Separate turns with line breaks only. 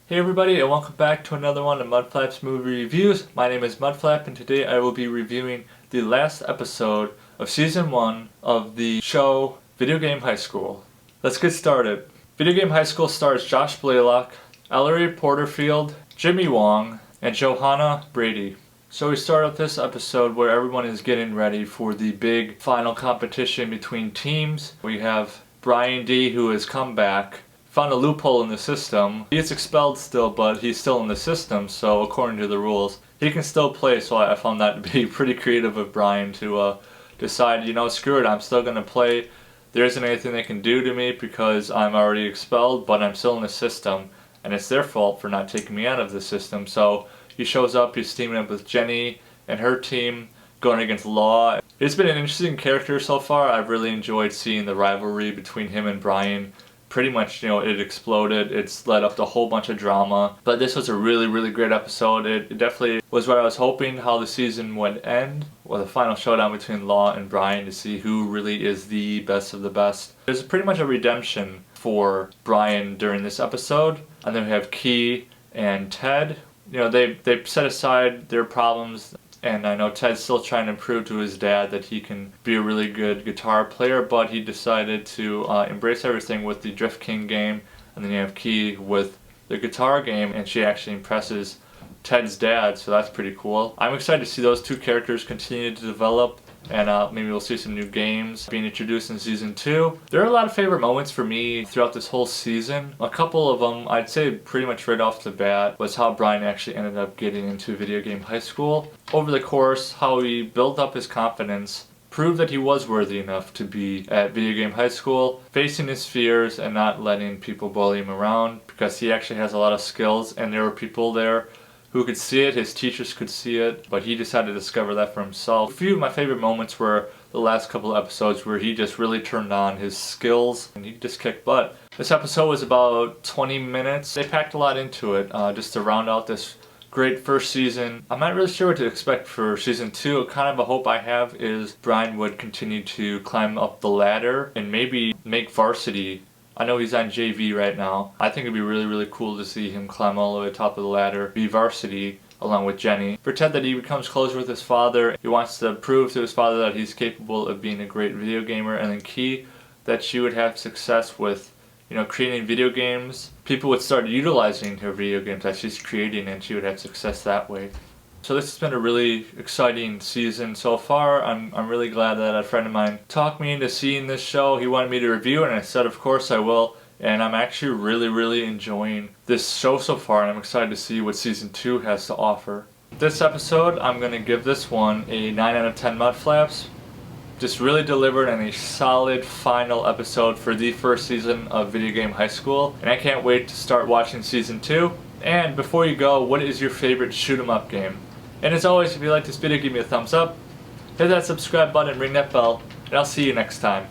Hey everybody, and welcome back to another one of Mudflap's movie reviews. My name is Mudflap, and today I will be reviewing the last episode of Season 1 of the show Video Game High School. Let's get started. Video Game High School stars Josh Blaylock, Ellery Porterfield, Jimmy Wong, and Johanna Brady. So we start off this episode where everyone is getting ready for the big final competition between teams. We have Brian D, who has come back, found a loophole in the system. He gets expelled still, but he's still in the system, so according to the rules, he can still play. So I found that to be pretty creative of Brian to decide, screw it, I'm still going to play. There isn't anything they can do to me because I'm already expelled, but I'm still in the system, and it's their fault for not taking me out of the system. So he shows up, he's teaming up with Jenny and her team, going against Law. It's been an interesting character so far. I've really enjoyed seeing the rivalry between him and Brian. Pretty much, it exploded. It's led up to a whole bunch of drama. But this was a really, really great episode. It definitely was what I was hoping how the season would end, with a final showdown between Law and Brian to see who really is the best of the best. There's pretty much a redemption for Brian during this episode. And then we have Key and Ted. They set aside their problems. And I know Ted's still trying to prove to his dad that he can be a really good guitar player, but he decided to embrace everything with the Drift King game. And then you have Key with the guitar game, and she actually impresses Ted's dad, so that's pretty cool. I'm excited to see those two characters continue to develop, and maybe we'll see some new games being introduced in Season 2. There are a lot of favorite moments for me throughout this whole season. A couple of them, I'd say pretty much right off the bat, was how Brian actually ended up getting into Video Game High School. Over the course, how he built up his confidence, proved that he was worthy enough to be at Video Game High School, facing his fears and not letting people bully him around, because he actually has a lot of skills, and there were people there who could see it, his teachers could see it, but he decided to discover that for himself. A few of my favorite moments were the last couple of episodes where he just really turned on his skills and he just kicked butt. This episode was about 20 minutes. They packed a lot into it just to round out this great first season. I'm not really sure what to expect for Season 2. Kind of a hope I have is Brian would continue to climb up the ladder and maybe make varsity. I know he's on JV right now. I think it'd be really, really cool to see him climb all the way to the top of the ladder, be varsity along with Jenny. For Ted, that he becomes closer with his father. He wants to prove to his father that he's capable of being a great video gamer. And then Key, that she would have success with, creating video games. People would start utilizing her video games that she's creating, and she would have success that way. So this has been a really exciting season so far. I'm really glad that a friend of mine talked me into seeing this show. He wanted me to review it, and I said of course I will. And I'm actually really, really enjoying this show so far, and I'm excited to see what Season 2 has to offer. This episode, I'm going to give this one a 9 out of 10 Mudflaps. Just really delivered on a solid final episode for the first season of Video Game High School. And I can't wait to start watching Season 2. And before you go, what is your favorite shoot 'em up game? And as always, if you like this video, give me a thumbs up, hit that subscribe button, ring that bell, and I'll see you next time.